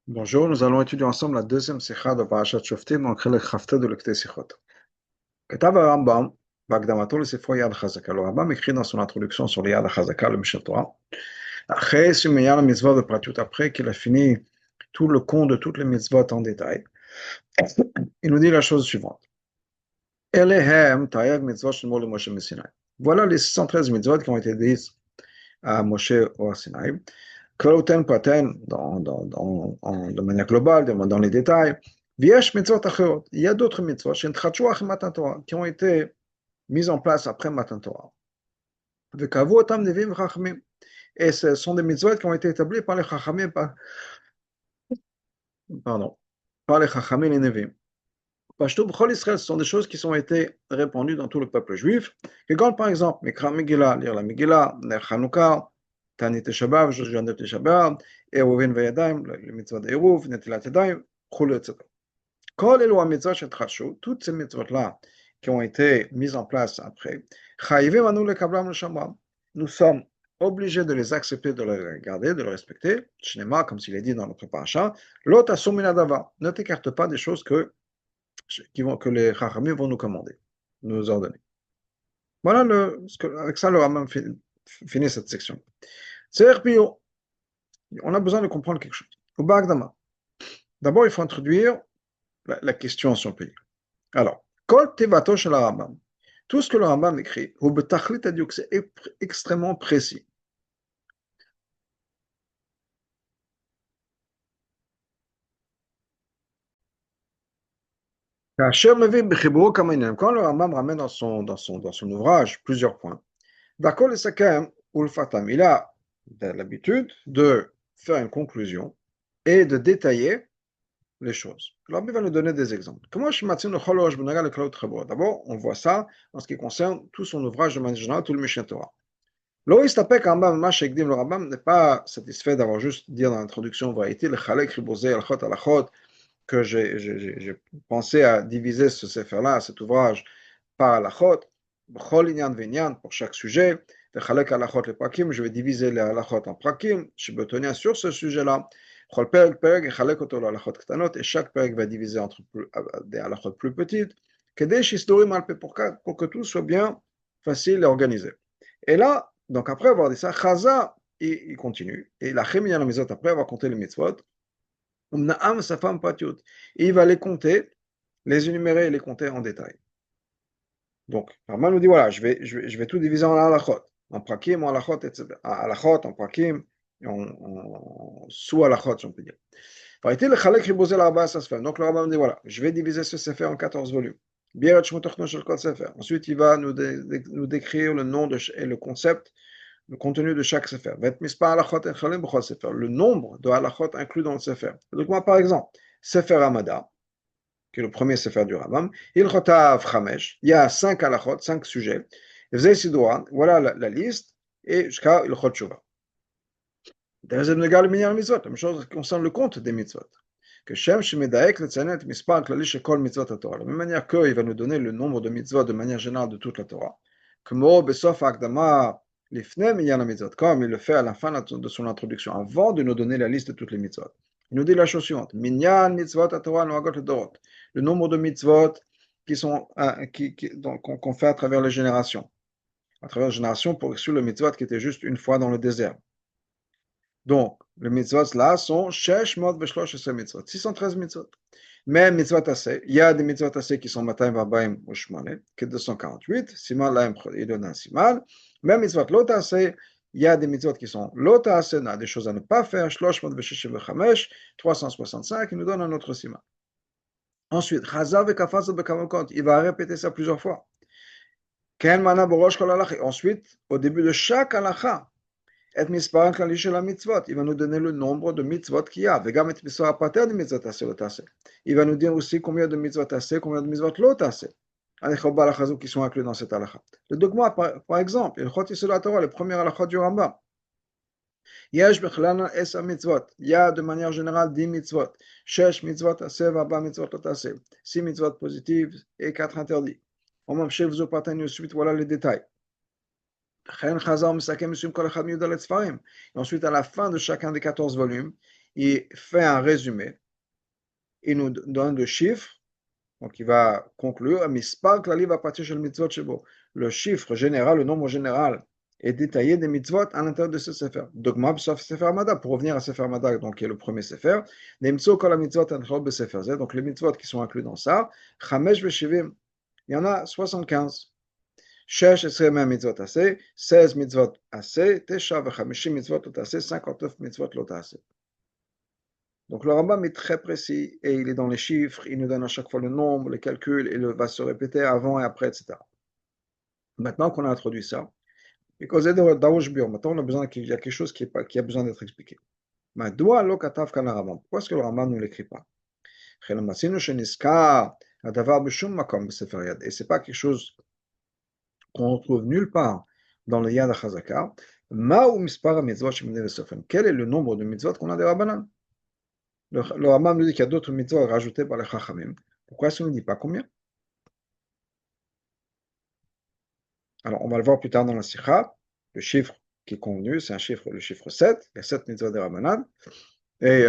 Bonjour, nous allons étudier ensemble la deuxième sikha de Parashat Shoftim, en Chelek Chafta de l'Ekte Sichot. Katav Rambam, Bagdamato le Sifro Yad Chazaka. Le Rambam écrit dans son introduction sur le Yad Chazaka, le Mishnah Torah, après Sumeyan la mitzvah de Pratut, après qu'il a fini tout le compte de toutes les mitzvot en détail, il nous dit la chose suivante. Elehem Tayav mitzvot Shemol le Moshe Messinai. Voilà les 613 mitzvot qui ont été dites à Moshe au Sinaï. Kloten Paten, de manière globale, dans les détails. Viesh mitzvot acherot. Il y a d'autres mitzvot qui ont été mises en place après Matan Torah. Vekavu otam nevim chachamim. Et ce sont des mitzvot qui ont été établis par les chachamim, par les chachamim et les nevim. Pashto b'chol Israël, ce sont des choses qui ont été répandues dans tout le peuple juif. Et quand, par exemple, Mikra Megillah, lire la Megillah, Ner Chanukah, Tanit Shabbat, Josué Shabbat, Eruvin Vayadaim, le mitzvot d'Eruv, Netilat Yadayim, Chulu, etc. Kol elu mitzvot shetrachshu, toutes ces mitzvot-là qui ont été mises en place après, Chayivim anu lekablam l'shamram, nous sommes obligés de les accepter, de les garder, de les respecter. Shnema, comme s'il est dit dans notre paracha, Lo tasum min hadavar, ne t'écarte pas des choses que les Chachamim vont nous commander, nous ordonner. Voilà avec ça le Rambam finit cette section. On a besoin de comprendre quelque chose. Au Bagdama, d'abord il faut introduire la question si on peut dire. Alors, Kol Tevato shel Rambam, tout ce que le Rambam écrit, c'est extrêmement précis. Quand le Rambam ramène dans son ouvrage plusieurs points, D'accord, le Sakam ou le Fatam, il a l'habitude de faire une conclusion et de détailler les choses. Alors, il va nous donner des exemples. D'abord, on voit ça en ce qui concerne tout son ouvrage de manière générale, tout le Mishnah Torah. Le Rambam n'est pas satisfait d'avoir juste dit dans l'introduction, que j'ai pensé à diviser ce sefer-là, cet ouvrage, par halachot, pour chaque sujet, je vais diviser les halachot en prakim, je vais tenir sur ce sujet-là, et chaque perek va diviser entre des halachot plus petites, pour que tout soit bien facile et organisé. Et là, donc après avoir dit ça, Chaza, il continue, et la chemia la mizot, après avoir compté les mitzvot, il va les compter, les énumérer et les compter en détail. Donc, Rambam nous dit voilà, je vais tout diviser en halachot, en prakim, en halachot, etc. En halachot, en prakim, en sous-halachot, si on peut dire. Donc, le Rambam dit voilà, je vais diviser ce sefer en 14 volumes. Ensuite, il va nous décrire le nom et le concept, le contenu de chaque sefer. Le nombre de halachot inclus dans le sefer. Donc, moi, par exemple, sefer Hamada, qui est le premier sefer du Rambam, Ilchotav Chamesh, il y a 5 halachot, 5 sujets. Voilà la liste, et jusqu'à Ilchot Shuvah. Deuxième égal, le minyan mitzvot, la même chose qui concerne le compte des mitzvot. Que Shem Shemedaek le Tzanet Mispar Klali Shekol Mitzvot Torah. De la même manière qu'il va nous donner le nombre de mitzvot de manière générale de toute la Torah. Kmo Besof Akdama Lifne minyan mitzvot, comme il le fait à la fin de son introduction, avant de nous donner la liste de toutes les mitzvot. Il nous dit la chose suivante: Minyan mitzvot Torah noagot le dorot. Le nombre de mitzvot qu'on fait à travers les générations. À travers les générations pour exclure le mitzvot qui était juste une fois dans le désert. Donc, les mitzvot là sont 613 mitzvot, 613 mitzvot. Mais mitzvot assez, il y a des mitzvot assez qui sont 240 ou shmane, qui est 248, siman lahem il donne un siman. Même mitzvot lot assez, il y a des mitzvot qui sont lot assez, des choses à ne pas faire, 365, il nous donne un autre siman. Ensuite, chazav et kafaz bekamokot, il va répéter ça plusieurs fois. Ken mana borosh kol halakha. Ensuite, au début de chaque halakha, il va nous donner le nombre de mitzvot qu'il y a. Il va nous dire aussi combien de mitzvot assez, combien de mitzvot lot assez, qui sont inclus dans cette halakha. Le dogma, par exemple, le premier halakha du Rambam. Il y a de manière générale 10 mitzvot. 6 mitzvot assez, 20 mitzvot lot assez. 6 mitzvot positives et 4 interdits. Ensuite, voilà les détails. Et ensuite, à la fin de chacun des 14 volumes, il fait un résumé, il nous donne le chiffre, donc il va conclure, Mispar Klali va partir chez le mitzvot shebo. Le chiffre général, le nombre général est détaillé des mitzvot à l'intérieur de ce sefer. Dogma sauf sefer Amada, pour revenir à sefer Amada, donc qui est le premier sefer, Nemtso kol mitzvot anchot be sefer Z, donc les mitzvot qui sont inclus dans ça, Chamesh veshivim, il y en a 75. Shesh esrei mitzvot assez, 16 mitzvot assez, Tesha vechamishim mitzvot lot assez, 59 mitzvot lot assez. Donc le Rambam est très précis et il est dans les chiffres, il nous donne à chaque fois le nombre, les calculs, et il va se répéter avant et après, etc. Maintenant qu'on a introduit ça, maintenant on a besoin qu'il y a quelque chose qui a besoin d'être expliqué. Pourquoi est-ce que le Rambam ne l'écrit pas? Et c'est pas quelque chose qu'on retrouve nulle part dans le Yad HaChazaka. Quel est le nombre de mitzvot qu'on a des Rabbanan? Le Rambam nous dit qu'il y a d'autres mitzvot rajoutées par les Chachamim. Pourquoi est-ce qu'on ne dit pas combien? Alors, on va le voir plus tard dans la Sikha. Le chiffre qui est convenu, c'est le chiffre 7. Il y a 7 mitzvot de Rabbanan. Et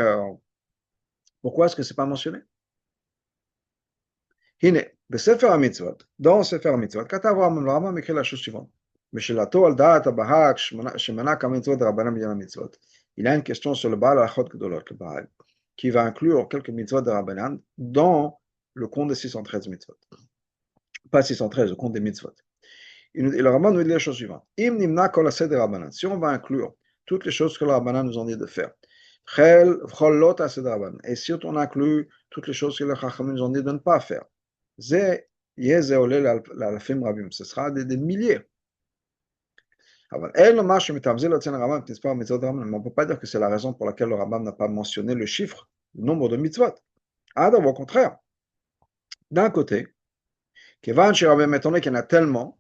pourquoi est-ce que ce n'est pas mentionné? Hine, Sefer HaMitzvot, dans Sefer HaMitzvot, le Rambam écrit la chose suivante. Meshelato al da'at habahak shemana kamitzvot de Rabbanan b'yan mitzvot. Il a une question sur le Baal Achot Gdolot, le Baal, qui va inclure quelques mitzvot de Rabbanan dans le compte des 613 mitzvot. Pas 613, le compte des mitzvot. Et le Rambam nous dit la chose suivante. Im nimna kol ased de Rabbanan. Si on va inclure toutes les choses que le Rabbanan nous ont dit de faire, et si on inclut toutes les choses que le Chachamim nous ont dit de ne pas faire, ce sera des milliers. Mais on ne peut pas dire que c'est la raison pour laquelle le Rambam n'a pas mentionné le chiffre, le nombre de mitzvot. Au contraire, d'un côté, étant donné qu'il y en a tellement,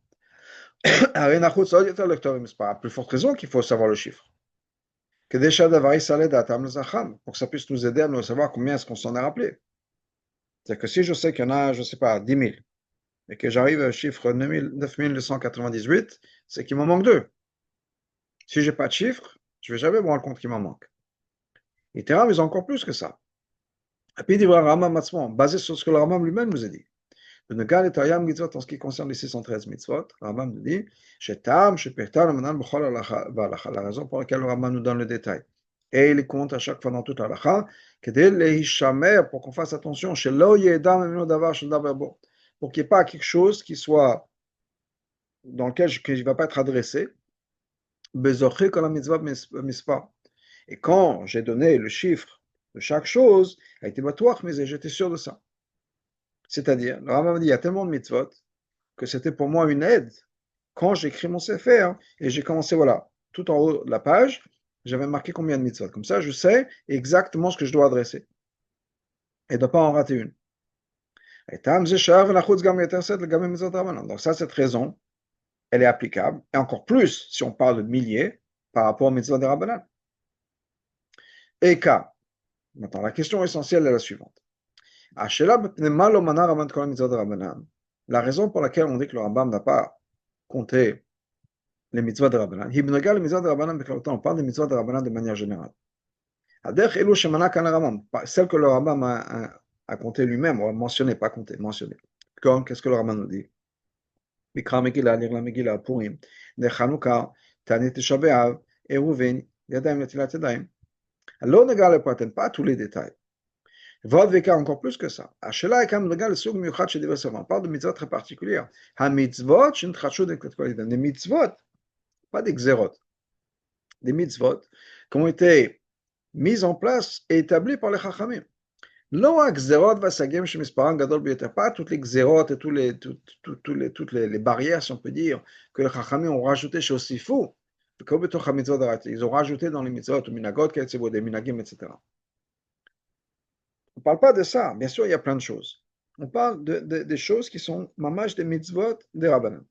à plus forte raison qu'il faut savoir le chiffre. Pour que ça puisse nous aider à nous savoir combien est-ce qu'on s'en est rappelé. C'est-à-dire que si je sais qu'il y en a, je ne sais pas, 10 000, et que j'arrive au chiffre 9298, c'est qu'il m'en manque deux. Si je n'ai pas de chiffre, je ne vais jamais me rendre compte qu'il m'en manque. Et Terram, ils ont encore plus que ça. Et puis il dit, basé sur ce que le Rambam lui-même nous a dit. Le Negal et Tayam mitzvot en ce qui concerne les 613 mitzvot, le Rambam nous dit, la raison pour laquelle le Rambam nous donne le détail. Et il les compte à chaque fois dans toute la lacha, pour qu'on fasse attention, pour qu'il n'y ait pas quelque chose qui soit dans lequel il ne va pas être adressé. Et quand j'ai donné le chiffre de chaque chose, mais j'étais sûr de ça. C'est-à-dire, le Rambam dit, il y a tellement de mitzvot que c'était pour moi une aide quand j'écris mon sefer et j'ai commencé, voilà, tout en haut de la page, j'avais marqué combien de mitzvot. Comme ça, je sais exactement ce que je dois adresser et de ne pas en rater une. Donc ça, cette raison, elle est applicable, et encore plus si on parle de milliers par rapport aux mitzvot de Rabbanan. Et cas, maintenant, la question essentielle est la suivante. La raison pour laquelle on dit que le Rambam n'a pas compté les mitzvot de Rabbanan, on parle des mitzvot de Rabbanan de manière générale. Celle que le Rambam a compté lui-même, ou a mentionné, pas compté, mentionné. Comme, qu'est-ce que le Rambam nous dit? Mikra Megillah, lire la Megillah, Purim, de Chanukah, Tanit Tisha B'Av, Eruvin, Yadayim Netilat Yadayim. Alors, ne regarde pas tous les détails. Vod Veka, encore plus que ça. Ashela et Kam regarde le souk miuchat chez divers savants. On parle de mitzvot très particulières. Ha mitzvot, shintrachu de kletkolidem. Des mitzvot, pas des xérot. Des mitzvot qui ont été mises en place et établies par les chachamim. לא הגזרות והסייגים שמספרן גדול ביותר, pas toutes les גזרות et toutes les barrières, si on peut dire, que les chachamim ont rajouté chez Osifou, ils ont rajouté dans les mitzvot, ou minagot, des minagim, etc. On ne parle pas de ça, bien sûr, il y a plein de choses. On parle des choses qui sont mamash des mitzvot des rabbanim,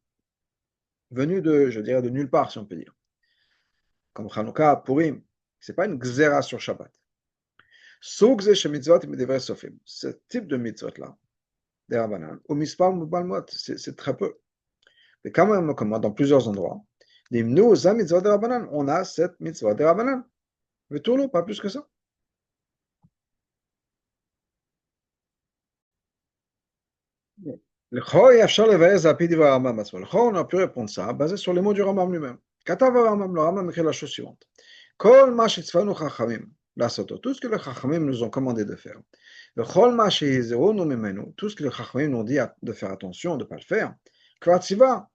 venues de, je dirais, de nulle part, si on peut dire. Comme Chanukah, Purim, ce n'est pas une gzera sur Shabbat. Ce type de mitzvot-là, des Rabbanan, au Mispar Mubalmot, c'est très peu. Mais quand même, dans plusieurs endroits, nous, mitzvot des Rabbanan, on a cette mitzvot des Rabbanan. Mais tout pas plus que ça. לכאורה יהיה אפשר לבאר זה על פי דברי הרמב"ם עצמו. לכאורה on a pu répondre ça, basé sur les mots du רמב"ם lui-même. כתב הרמב"ם, le רמב"ם écrit la chose suivante. כל מה שצוונו חכמים לעשותו, tout ce que les חכמים nous ont commandé de faire, וכל מה שהזהירונו ממנו, tout ce que les חכמים nous ont dit de faire attention, de ne pas le faire, כבר ציווה.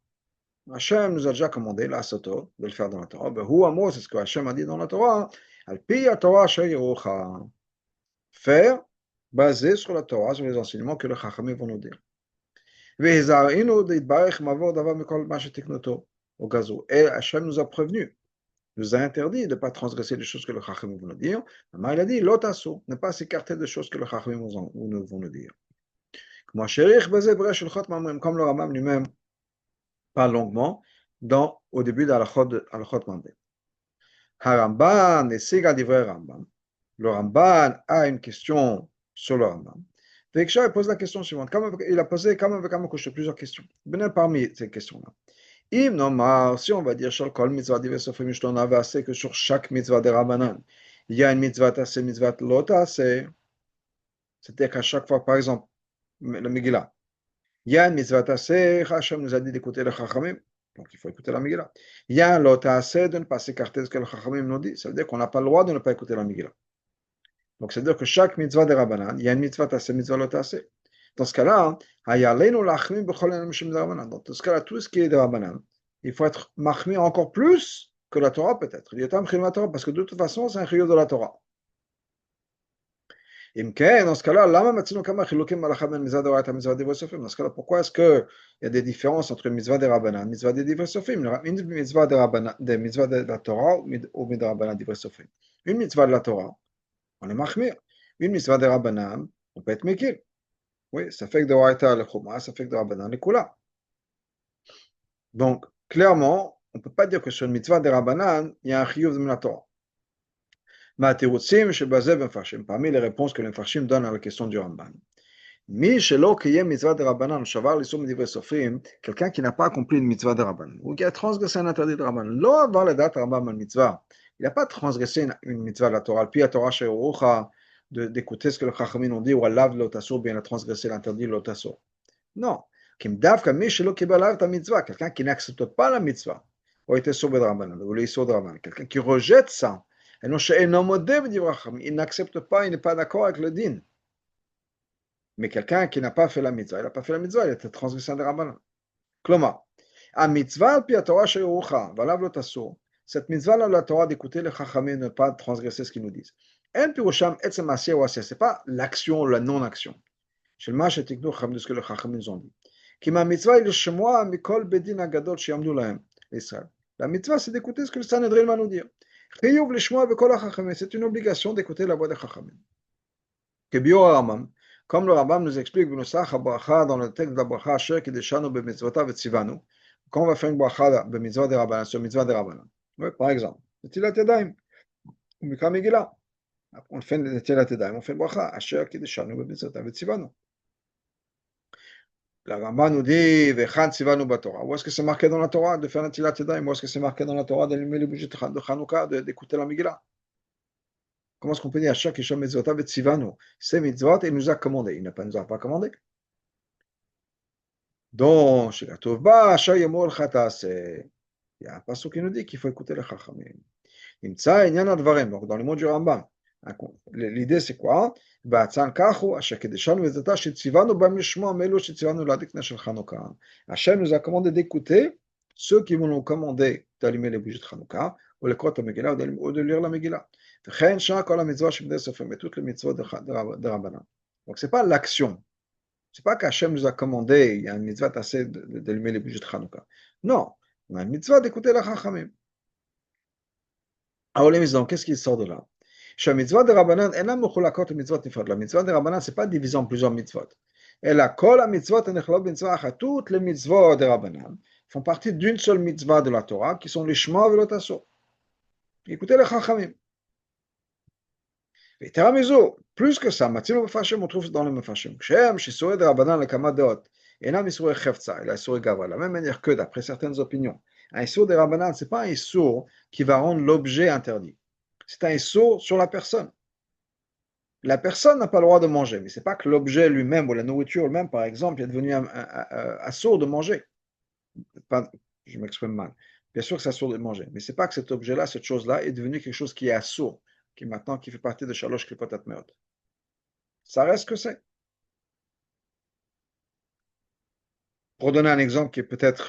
Hachem nous a déjà commandé לעשותו, de le faire dans la Torah, והוא אמור, c'est ce que Hachem a dit dans la Torah, על פי התורה אשר יראוך. Faire, basé sur la Torah, sur les enseignements que les חכמים vont nous dire. והזהרנו להתברך מעבור דבר מכל מה שתקנותו או גזרו. Et Hachem nous a prévenu, nous a interdit de ne pas transgresser les choses que le Chachamim vont nous dire. Mais il a dit, l'ot asu, ne pas s'écarter des choses que le Chachamim vont nous dire. Comme le Rambam lui-même parle longuement au début de Halachot Mamre. Haramban et Siga divrei Rambam. Le Ramban a une question sur le Rambam. Veksha pose la question suivante. Il a posé plusieurs questions. Parmi ces questions-là. Si on va dire que sur chaque mitzvah de Rabbanan, il y a une mitzvah tassé, mitzvah lo tassé, c'est-à-dire qu'à chaque fois, par exemple, le Megillah, il y a une mitzvah tassé, Hachem nous a dit d'écouter le Chachamim, donc il faut écouter la Megillah. Il y a un lo tassé de ne pas s'écarter de ce que le Chachamim nous dit, ça veut dire qu'on n'a pas le droit de ne pas écouter la Megillah. Donc ça veut dire que chaque mitzvah de Rabbanan, il y a une mitzvah tassé, mitzvah lo tassé. Dans ce cas-là, dans ce cas-là, tout ce qui est de Rabbanan, il faut être mahmi encore plus que la Torah peut-être. Parce que de toute façon, c'est un chiyuv de la Torah. Dans ce cas-là, dans ce cas-là, pourquoi est-ce qu'il y a des différences entre une mitzvah de Rabbanan et une mitzvah de Divrei Sofrim? Une mitzvah de la Torah ou de Rabbanan Divrei Sofrim. Une mitzvah de la Torah, on est mahmir. Une mitzvah de Rabbanan, on peut être mekil. Oui, ça fait que de Wa'ita le Chuma, ça fait que de Rabbanan le Kula. Donc, clairement, on ne peut pas dire que sur une mitzvah de Rabbanan, il y a un chiyuv de la Torah. Parmi les réponses que les Mfarshim donnent à la question du Ramban. Quelqu'un qui n'a pas accompli une mitzvah de Rabbanan, ou qui a transgressé un interdit de Rabbanan, il n'a pas transgressé une mitzvah de la Torah, puis la Torah d'écouter ce que le Chachamim ont dit, ou Allah bien a transgressé l'interdit de l'otasur. Non. Quelqu'un qui n'accepte pas la mitzvah, ou quelqu'un qui rejette ça, il n'accepte pas, il n'est pas d'accord avec le din. Mais quelqu'un qui n'a pas fait la mitzvah, il n'a pas fait la mitzvah, il a été transgressé de Rabbanan. Kloma, a mitzvah al pi Torah she'urucha, valav lo tasur. Cette mitzvah là, la Torah d'écouter les chachamim, ne pas transgresser ce qu'ils nous disent. En pirusham etzem asiyah ou asiyah, c'est pas l'action ou la non-action. Shel ma shetiknu chachamim, de ce que les chachamim ont dit. Ki ma mitzvah il shmoa mikol bedin agadol sheyamdu lahem, Israël. La mitzvah c'est d'écouter ce que le Sanhedrin va nous dire. Chiyuv l'shmoa bekol hachachamim, c'est une obligation d'écouter la voix des chachamim. Kebior Rambam, comme le Rambam nous explique dans le texte de la bracha, quand on va faire une bracha b'mitzvot de Rabbanan, sur mitzvah de Rabbanan. Oui, par exemple, Netilat Yadayim, ou Mikra Megillah. On fait Netilat Yadayim, on fait une bracha, Asher Kideshanu b'mitzvot v'tzivanu. Le Rambam nous dit, Vechan tzivanu b'Torah. Où est-ce que c'est marqué dans la Torah de faire Netilat Yadayim? Où est-ce que c'est marqué dans la Torah d'allumer les bougies de Chanukah, d'écouter la Megillah? Comment est-ce qu'on peut dire à chaque Isham Mitzvotav et Tzivanu? C'est Mitzvot et il nous a commandé. Il ne nous a pas commandé. Donc, chez la Tovba, Asher Yemol Chatase. Il y a un passage qui nous dit qu'il faut écouter les Chachamim. Imtsa Inyan Advarem. Donc, dans le mot du Rambam, l'idée c'est quoi? Ba'atzan Kachu, Asher Kedeshanu Vezata, Shetzivanu Bam Lishmo, Melo Shetzivanu Ladikna Shel Chanukah. Hachem nous a commandé d'écouter ceux qui vont nous commander d'allumer les bougies de Chanukah, ou les Krot Megillah, ou de lire la Megillah. Toutes les mitzvot de Rabbanan. Donc, ce n'est pas l'action. Ce n'est pas qu'Hachem nous a commandé, il y a une mitzvah assez d'allumer les bougies de Chanukah. Non, on a une mitzvah d'écouter la Chachamim. Alors, les mitzvahs, qu'est-ce qui sort de là? La mitzvah de Rabbanan, la mitzvah de Rabbanan, ce n'est pas divisé en plusieurs mitzvot. Et la kol mitzvot, toutes les mitzvot de Rabbanan font partie d'une seule mitzvah de la Torah, qui sont les Shema et l'Otasso. Écoutez les Chachamim. Plus que ça, on trouve dans les Mefashim. De la même manière que, d'après certaines opinions, un Issour de Rabbanan, ce n'est pas un Issour qui va rendre l'objet interdit. C'est un Issour sur la personne. La personne n'a pas le droit de manger, mais ce n'est pas que l'objet lui-même ou la nourriture elle-même, par exemple, est devenu assourd de manger. Pas, je m'exprime mal. Bien sûr que c'est assourd de manger, mais ce n'est pas que cet objet-là, cette chose-là, est devenu quelque chose qui est assourd, qui maintenant qui fait partie de Shalosh Klipotat Meot. Ça reste que c'est. Pour donner un exemple qui est peut-être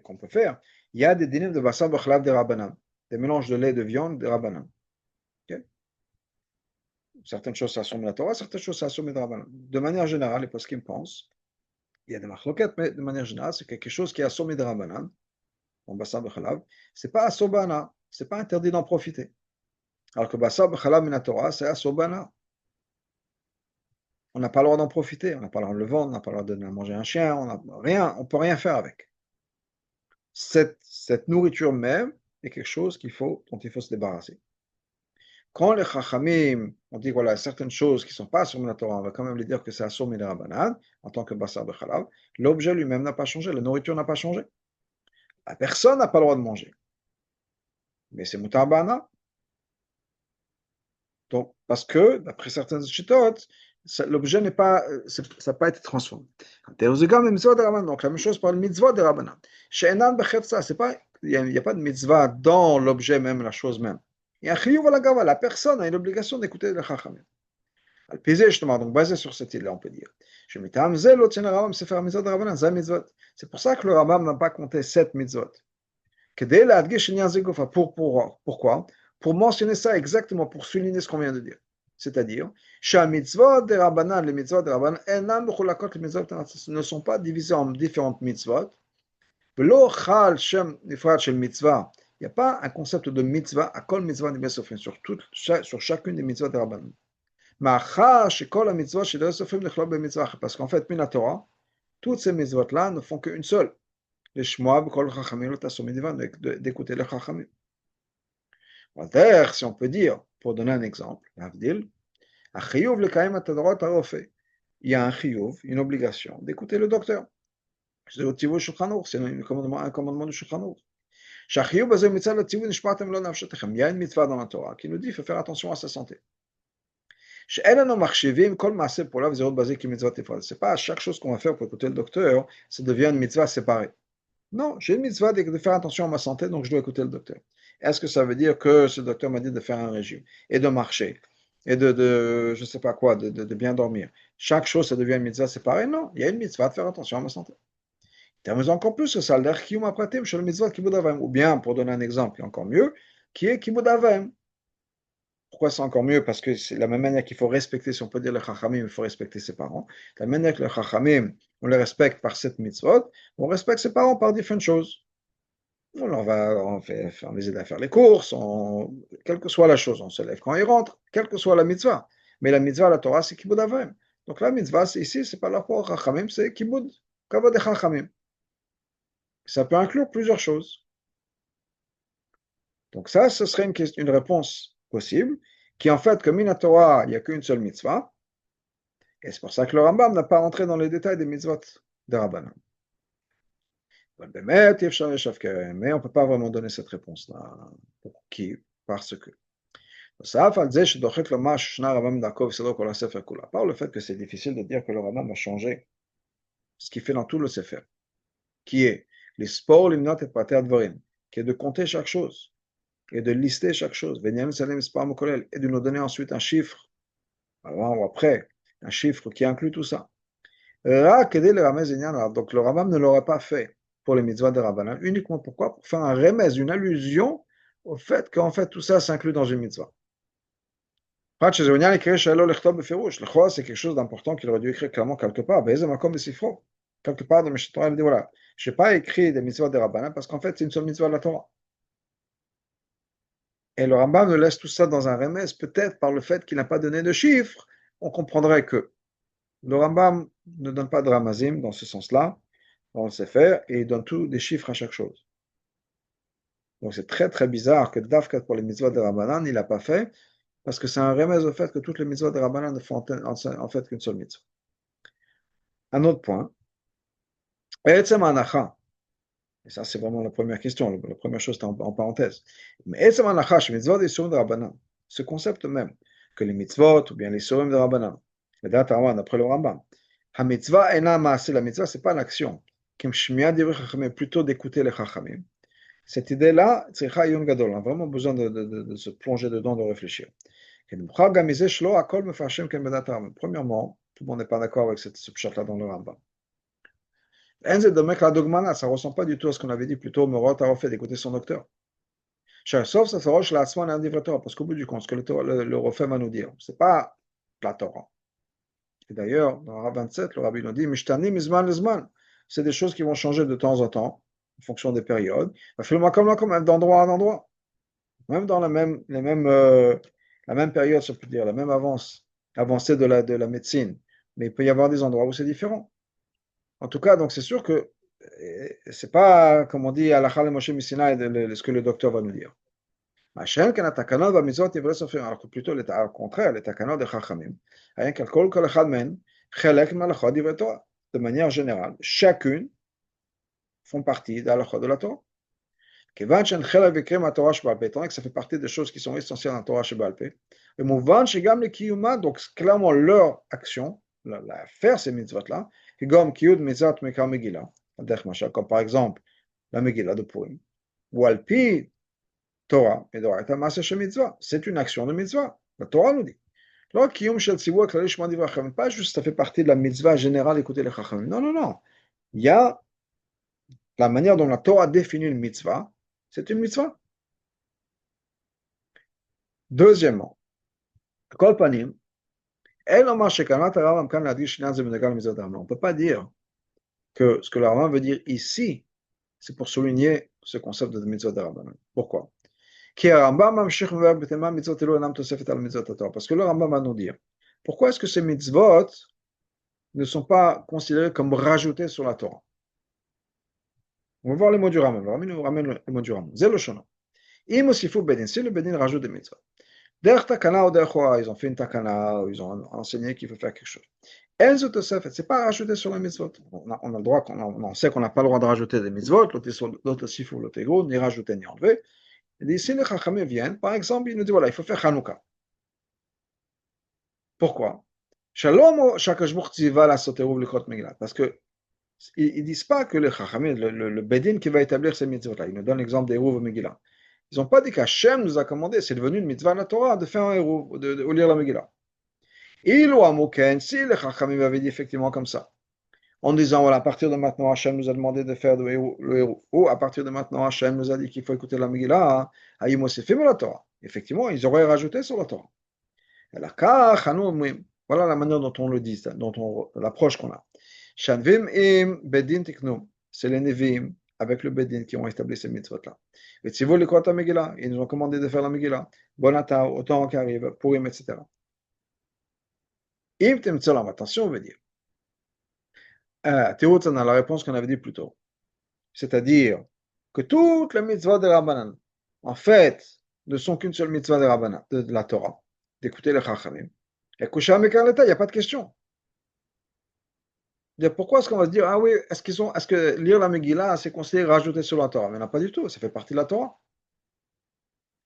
qu'on peut faire, il y a des dîners de Bassar Bachlav de Rabbanan, des mélanges de lait et de viande de Rabbanan. Okay? Certaines choses s'assument de la Torah, certaines choses s'assument de Rabbanan. De manière générale, les poskim pensent, il y a des marloquettes, mais de manière générale, c'est quelque chose qui est assommé de Rabbanan, en Bassar Bachlav, c'est pas assobana, c'est pas interdit d'en profiter. Alors que Bassar Bachlav min Torah, c'est assobana. On n'a pas le droit d'en profiter, on n'a pas le droit de le vendre, on n'a pas le droit de manger un chien, on ne peut rien faire avec. Cette nourriture même est quelque chose dont il faut se débarrasser. Quand les Chachamim ont dit voilà, certaines choses qui ne sont pas sur la Torah, on va quand même les dire que c'est Assur min Rabbanan, en tant que Bassar Bechalav, l'objet lui-même n'a pas changé, la nourriture n'a pas changé. La personne n'a pas le droit de manger. Mais c'est Mutar Ba'ana. Donc, parce que, d'après certaines chitotes, l'objet n'est pas, ça n'a pas été transformé. Donc, la même chose pour le mitzvah de Rabbanan. C'est pas, il n'y a pas de mitzvah dans l'objet même, la chose même. Il y a un chiyuv à la gava, la personne a une obligation d'écouter le chachamim. Al-Pizé, justement, donc basé sur cette île-là, on peut dire. C'est pour ça que le Rambam n'a pas compté 7 mitzvot. Pourquoi? Pour mentionner ça exactement, pour souligner ce qu'on vient de dire. C'est-à-dire, les mitzvot de Rabbanan ne sont pas divisés en différentes mitzvot. Il n'y a pas un concept de mitzvah, à kol mitzvah sur chacune des mitzvot de Rabbanan. Parce qu'en fait, Minatora, toutes ces mitzvot-là ne font qu'une seule. Les shmoab, kol chachamim, d'écouter les chachamim. Si on peut dire, pour donner un exemple, il y a un chiyuv, une obligation d'écouter le docteur. C'est un commandement du Shulchan Aruch. Il y a une mitzvah dans la Torah qui nous dit qu'il faut faire attention à sa santé. Ce n'est pas à chaque chose qu'on va faire pour écouter le docteur, ça devient une mitzvah séparée. Non, j'ai une mitzvah de faire attention à ma santé, donc je dois écouter le docteur. Est-ce que ça veut dire que ce docteur m'a dit de faire un régime et de marcher et je ne sais pas quoi, de bien dormir? Chaque chose, ça devient une mitzvah séparée? Non, il y a une mitzvah de faire attention à ma santé. Termes encore plus que ça, ou bien, pour donner un exemple encore mieux, qui est kibud avim. Pourquoi c'est encore mieux? Parce que c'est la même manière qu'il faut respecter, si on peut dire le chachamim, il faut respecter ses parents. De la manière que le chachamim, on les respecte par cette mitzvot, on respecte ses parents par différentes choses. On les aide à faire les courses, quelle que soit la chose, on se lève quand ils rentrent, quelle que soit la mitzvah. Mais la mitzvah, la Torah, c'est kibud avim. Donc la mitzvah, ici, c'est pas la rapport au chachamim, c'est kibud, kavod et chachamim. Ça peut inclure plusieurs choses. Donc ça, ce serait une réponse possible, qui en fait, comme in Torah, il n'y a qu'une seule mitzvah, et c'est pour ça que le Rambam n'a pas rentré dans les détails des mitzvot de Rabbanan. Mais on ne peut pas vraiment donner cette réponse-là. Pour qui? Parce que. Par le fait que c'est difficile de dire que le Rambam a changé ce qu'il fait dans tout le Sefer, qui est les sports, limnot et pater dvarim, qui est de compter chaque chose et de lister chaque chose, et de nous donner ensuite un chiffre, avant ou après, un chiffre qui inclut tout ça. Donc le Rambam ne l'aurait pas fait pour les mitzvahs de Rabbanan, uniquement pourquoi? Pour faire un remez, une allusion au fait qu'en fait tout ça s'inclut dans une mitzvah. C'est quelque chose d'important qu'il aurait dû écrire clairement quelque part. Quelque part dans Mishnah Torah, il dit voilà, je n'ai pas écrit des mitzvahs de Rabbanan parce qu'en fait c'est une seule mitzvah de la Torah. Et le Rambam nous laisse tout ça dans un remez, peut-être par le fait qu'il n'a pas donné de chiffres, on comprendrait que le Rambam ne donne pas de ramazim dans ce sens-là, dans le Sefer, et il donne tous des chiffres à chaque chose. Donc c'est très très bizarre que Dafkat pour les mitzvahs de Rabbanan, il n'a pas fait, parce que c'est un remez au fait que toutes les mitzvahs de Rabbanan ne font en fait qu'une seule mitzvah. Un autre point, et ça c'est vraiment la première question, la première chose en parenthèse. Mais mitzvah de Rabbanan, ce concept même, que les mitzvot ou bien les sorim de Rabbanan, le dat Rambam, d'après le Rambam, la mitzvah, c'est pas l'action, plutôt d'écouter les chachamim. Cette idée-là, on a vraiment besoin de se plonger dedans, de réfléchir. Premièrement, tout le monde n'est pas d'accord avec ce pshat-là dans le Rambam. Ça ne ressemble pas du tout à ce qu'on avait dit plus tôt, Morot a refait d'écouter son docteur. Sauf ça s'arrange la semaine un livre Torah, parce qu'au bout du compte, ce que le refait va nous dire, c'est pas la Torah. Et d'ailleurs, dans Rav 27, le rabbi nous dit, Mishtani mizman lezman. C'est des choses qui vont changer de temps en temps, en fonction des périodes. Même d'endroit en endroit. Même dans la même période, ça peut dire, la même avancée de la médecine. Mais il peut y avoir des endroits où c'est différent. En tout cas, donc c'est sûr que c'est pas, comme on dit, halakha le Moshe Missinaï, ce que le docteur va nous dire. Alors que plutôt, au contraire, les takanot de Chachamim, de manière générale, chacune font partie de la de la Torah. Étant que ça fait partie des choses qui sont essentielles dans la Torah Sheba'al Peh, donc clairement leur action, faire ces mitzvot-là, comme par exemple la Megillah de Purim, ou Alpi Torah, c'est une action de mitzvah. La Torah nous dit. Pas juste ça fait partie de la mitzvah générale d'écouter les chachamim. Non, non, non. Il y a la manière dont la Torah définit une mitzvah, c'est une mitzvah. Deuxièmement, Kol Panim, on ne peut pas dire que ce que le Rambam veut dire ici, c'est pour souligner ce concept de mitzvah de Rabbanan. Pourquoi? Parce que le Rambam va nous dire, pourquoi est-ce que ces mitzvot ne sont pas considérés comme rajoutés sur la Torah? On va voir les mots du Rambam. Le Rambam nous ramène les mots du Rambam. C'est le shona. Si le Bedin rajoute des mitzvot. Derech takana ou derech hora, ils ont fait une takana, ils ont enseigné qu'il faut faire quelque chose. Ce n'est pas rajouté sur la mitzvot. On a le droit, on sait qu'on n'a pas le droit de rajouter des mitzvot, l'autre sifou, l'autre égro, ni rajouter ni enlever. Et ici, les chachamim viennent, par exemple, ils nous disent voilà, il faut faire Hanouka. Pourquoi? Parce que ils ne disent pas que le chachamim, le bedin qui va établir ces mitzvot-là, ils nous donnent l'exemple des Eruv Megillah. Ils n'ont pas dit qu'Hachem nous a commandé, c'est devenu une mitzvah de la Torah de faire un Eruv, de lire la Megillah. Si le chachamim avait dit effectivement comme ça, en disant voilà, à partir de maintenant, Hachem nous a demandé de faire le Eruv, ou à partir de maintenant, Hachem nous a dit qu'il faut écouter la Megillah, la Torah. Effectivement, ils auraient rajouté sur la Torah. Voilà la manière dont on le dit, l'approche qu'on a. Shanvim im bedin tiknu, c'est les Nevim avec le bedin qui ont établi ces mitzvot-là. Et si vous l'écoutez la Megillah, ils nous ont commandé de faire la Megillah. Bonata, au temps qui arrive, Purim, etc. Im temtzolam, attention, on veut dire. Théoutsan a la réponse qu'on avait dit plus tôt. C'est-à-dire que toutes les mitzvot de Rabbanan, en fait, ne sont qu'une seule mitzvah de Rabbanan, de la Torah, d'écouter les Chachamim. Et Kusha Mekarleta, il n'y a pas de question. Pourquoi est-ce qu'on va se dire, ah oui, est-ce que lire la Megillah, c'est considéré rajouter sur la Torah? Mais non, pas du tout, ça fait partie de la Torah.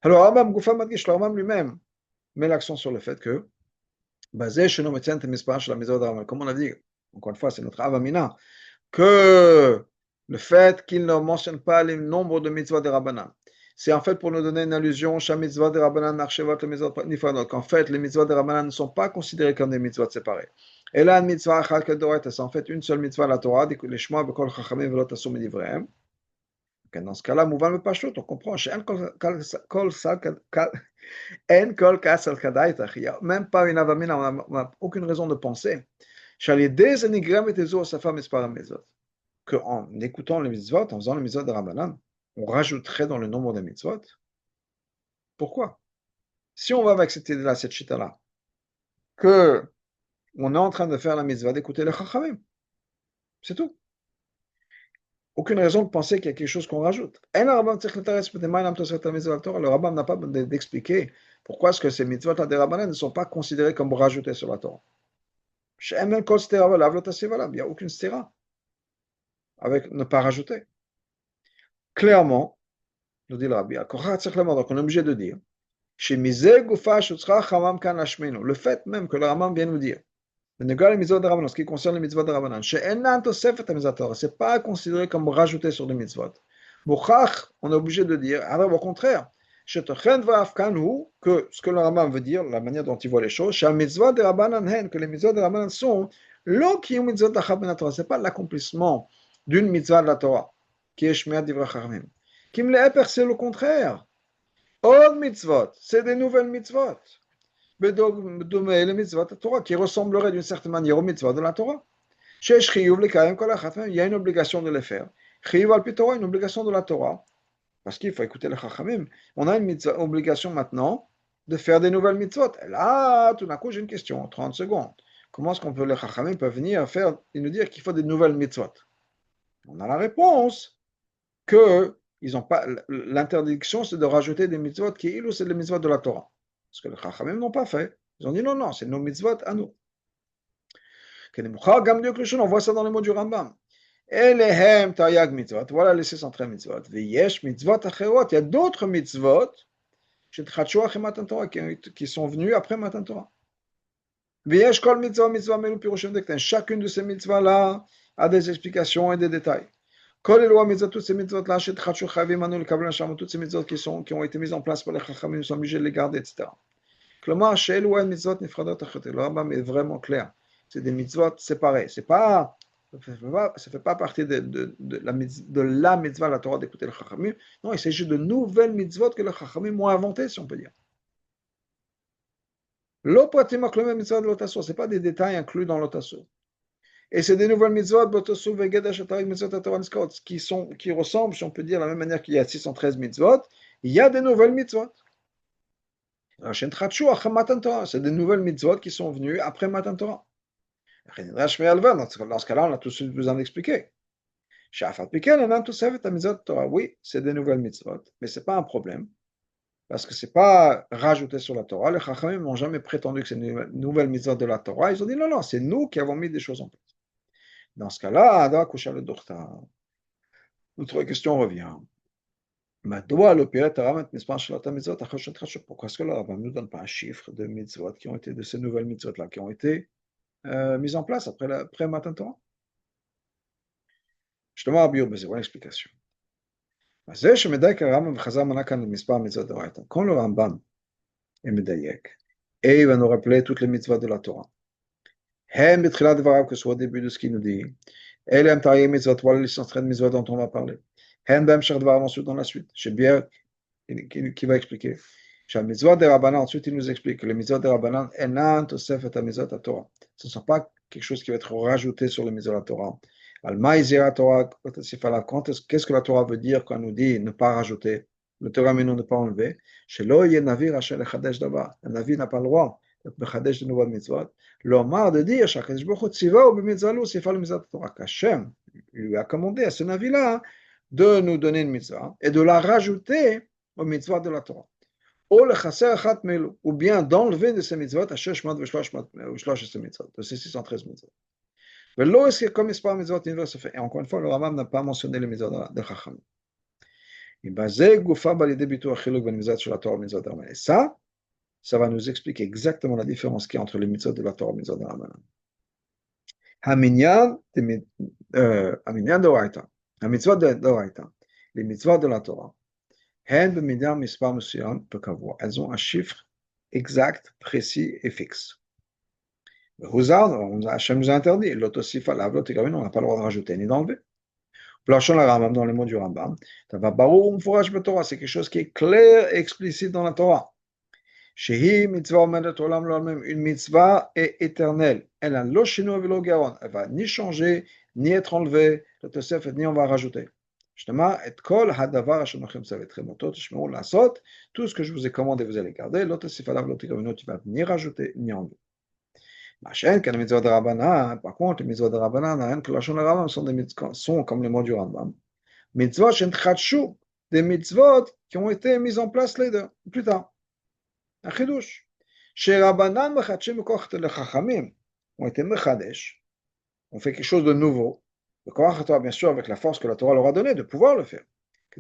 Alors, Rambam Goufa Madgish, le Rambam lui-même met l'accent sur le fait que, basé chez nos médecins, comme on l'a dit, encore une fois, c'est notre avamina, que le fait qu'il ne mentionne pas le nombre de mitzvahs de Rabbanan, c'est en fait pour nous donner une allusion, mitzvah de Rabbanan, qu'en fait, les mitzvahs de Rabbanan ne sont pas considérés comme des mitzvahs séparés. Et là, une mitzvah c'est en fait une seule mitzvah la Torah, les shema b'kol chachamim v'lo tasum midivrehem. Dans ce cas-là, mouvan me pashut, on comprend, en kol kas al kadaitach, il n'y a même pas une avamina, on n'a aucune raison de penser. Shalideh zenigrem et ezo safa mispar mitzvot. Qu'en écoutant les mitzvot, en faisant les mitzvot de Rabbanan, on rajouterait dans le nombre des mitzvot. Pourquoi? Si on va avec cette idée-là, cette chita-là, que on est en train de faire la mitzvah d'écouter les chachamim, c'est tout. Aucune raison de penser qu'il y a quelque chose qu'on rajoute. Le Rabbam n'a pas d'expliquer pourquoi est-ce que ces mitzvot de Rabbanan ne sont pas considérés comme rajoutés sur la Torah. Il n'y a aucune stéra avec ne pas rajouter. Clairement, nous dit le Rabbi, donc on est obligé de dire Le fait même que le Rambam vient nous dire, en ce qui concerne les mitzvot de Rabbanan, c'est pas considéré comme rajouter sur les mitzvot. On est obligé de dire, alors au contraire, que ce que le Rambam veut dire, la manière dont il voit les choses, que les mitzvot de Rabbanan sont, c'est pas l'accomplissement d'une mitzvah de la Torah, qui est Shmiat Divrei Chachamim. C'est le contraire. Od mitzvot, c'est des nouvelles mitzvot. Les mitzvot de la Torah, qui ressembleraient d'une certaine manière aux mitzvot de la Torah. Il y a une obligation de les faire. Chiyuv al Torah, une obligation de la Torah, parce qu'il faut écouter les Chachamim. On a une obligation maintenant de faire des nouvelles mitzvot. Et là, tout d'un coup, j'ai une question, 30 secondes. Comment est-ce qu'on peut, les Chachamim peuvent venir faire et nous dire qu'il faut des nouvelles mitzvot? On a la réponse que ils ont pas, l'interdiction, c'est de rajouter des mitzvot qui illustrent c'est les mitzvot de la Torah. Ce que les Chachamim n'ont pas fait. Ils ont dit non, non, c'est nos mitzvot à nous. On voit ça dans les mots du Rambam. Elehem tayag mitzvot, voilà les 613 mitzvot. Veyesh mitzvot acherot, il y a d'autres mitzvot qui sont venus après Matan Torah. Veyesh kol mitzvah mitzvah melu pirushim dekten. Chacune de ces mitzvahs-là a des explications et des détails. Kol eloi mitzvot, toutes ces mitzvot-là, toutes ces mitzvot qui ont été mises en place par les Chachamim, nous sommes obligés de les garder, etc. Klamar, chez eloi mitzvot nifradot acheteh. Le Rambam est vraiment clair. C'est des mitzvot séparés. Ça ne fait pas partie de la mitzvah de la Torah d'écouter le Chachamim. Non, il s'agit de nouvelles mitzvot que le Chachamim ont inventées, si on peut dire. Ce n'est pas des détails inclus dans l'otasso. Et c'est des nouvelles mitzvot qui ressemblent, si on peut dire, de la même manière qu'il y a 613 mitzvot, il y a des nouvelles mitzvot. C'est des nouvelles mitzvot qui sont venues après Matan Torah. Dans ce cas-là, on a tout de suite besoin d'expliquer. Oui, c'est des nouvelles mitzvot, mais ce n'est pas un problème, parce que ce n'est pas rajouté sur la Torah. Les Chachamim n'ont jamais prétendu que c'est une nouvelle mitzvot de la Torah. Ils ont dit non, non, c'est nous qui avons mis des choses en place. Dans ce cas-là, notre question revient. Pourquoi est-ce que le Rambam ne nous donne pas un chiffre de mitzvot qui ont été, de ces nouvelles mitzvot-là, qui ont été mises en place après Matan Torah? Justement, Rabbi Yobe, c'est une explication. Quand le Rambam est médaillek, et il va nous rappeler toutes les mitzvot de la Torah, que ce soit au début de ce qu'il nous dit, voilà les 113 mitzvot dont on va parler. Ensuite, dans la suite, chez Bier, qui va expliquer. Ensuite, il nous explique que les mitzvot de Rabbanan, ce ne sont pas quelque chose qui va être rajouté sur les mitzvot de la Torah. Qu'est-ce que la Torah veut dire quand elle nous dit ne pas rajouter, le Torah mais ne pas enlever? Un Navi n'a pas le droit de nouvelles mitzvot. L'Omar de dire qu'Hachem lui a commandé à ce Navi-là de nous donner une mitzvah et de la rajouter aux mitzvot de la Torah. Ou bien d'enlever de ces mitzvot à 6 mitzvot, de ces 613 mitzvot. Et encore une fois, le Rambam n'a pas mentionné les mitzvot de Chachamim. Et ça va nous expliquer exactement la différence qu'il y a entre les mitzvot de la Torah et les mitzvot de Rambam. Haminyan d'Oraita. Les mitzvot de la Torah, elles ont un chiffre exact, précis et fixe. Hachem nous a interdit. On n'a pas le droit de rajouter ni d'enlever. Dans les mots du Rambam, c'est quelque chose qui est clair et explicite dans la Torah. Une mitzvah est éternelle. Elle va ni changer, ni être enlevée, ni on va rajouter. Tout ce que je vous ai commandé, vous allez garder. Tu vas ni rajouter, ni enlever. Par contre, les mitzvot de Rabbanan, sont comme les mots du Rambam. Mitzvot des mitzvot qui ont été mises en place plus tard. Un chidouche. Chez Rabbanan, les Chachamim ont été mechadesh. On fait quelque chose de nouveau. Bien sûr, avec la force que la Torah leur a donnée de pouvoir le faire.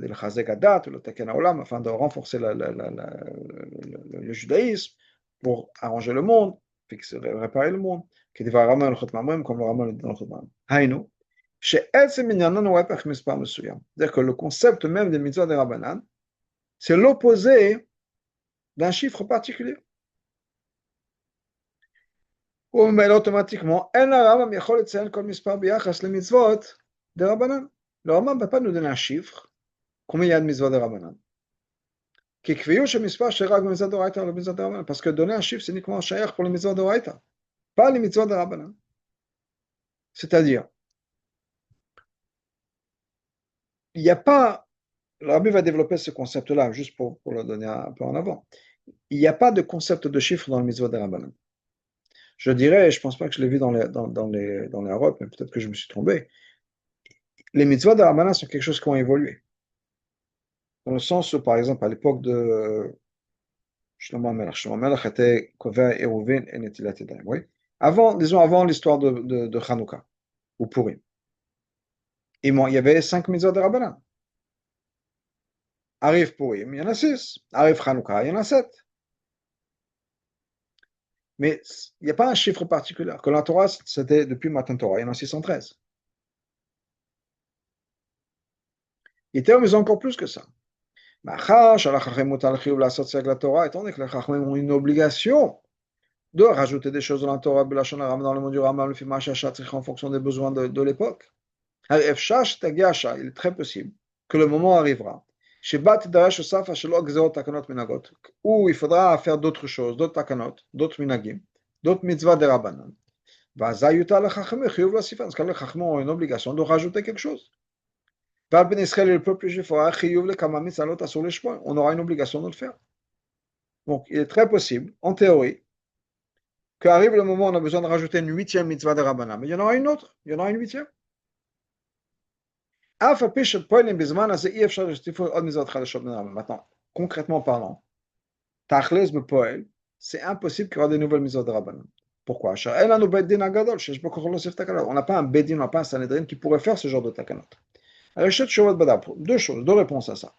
le chazek adat, le taken haolam, afin de renforcer le judaïsme, pour arranger le monde, réparer le monde, comme le Rambam le dit dans le Chotmam. Haïnu, c'est-à-dire que le concept même des mitzvot des Rabbanan, c'est l'opposé d'un chiffre particulier. Mais automatiquement, le Rambam ne peut pas nous donner un chiffre, combien il y a de mitzvot des Rabbanan. Parce que donner un chiffre, c'est uniquement shaykh pour les mitzvot de Raïta, pas les mitzvot de Rabbanan. C'est-à-dire, il n'y a pas, le Rabbi va développer ce concept-là, juste pour le donner un peu en avant. Il n'y a pas de concept de chiffre dans le mitzvot de Rabbanan. Je dirais, je ne pense pas que je l'ai vu dans les Arabes, mais peut-être que je me suis trompé. Les mitzvot de Rabbanan sont quelque chose qui ont évolué. Dans le sens où, par exemple, à l'époque de Shlomo Melech était Kovea Eruvin et Netilat Yadayim. Oui. Disons avant l'histoire de Hanouka, ou Purim. Il y avait 5 mitzvot de Rabbanan. Arrive Purim, il y en a 6. Arrive Hanouka, il y en a 7. Mais il n'y a pas un chiffre particulier. Que la Torah, c'était depuis Matan Torah, il y en a 613. Il était mais encore plus que ça. Étant donné que les Chachamim ont une obligation de rajouter des choses dans la Torah, dans le monde du Rambam, en fonction des besoins de l'époque. Il est très possible que le moment arrivera où il faudra faire d'autres choses, d'autres takanot, d'autres minagim, d'autres mitzvahs de Rabbanan. Parce que les Chachamim ont une obligation de rajouter quelque chose. Le peuple juif on aura une obligation de le faire. Donc, il est très possible, en théorie, qu'arrive le moment où on a besoin de rajouter une 8e mitzvah de Rabbanan. Mais il y en aura une autre, il y en aura une 8e. Maintenant, concrètement parlant, c'est impossible qu'il y aura des nouvelles mitzvahs de Rabbanan. Pourquoi? On n'a pas un Bedin, on n'a pas un Sanhedrin qui pourrait faire ce genre de takanot. Alors, deux choses, deux réponses à ça.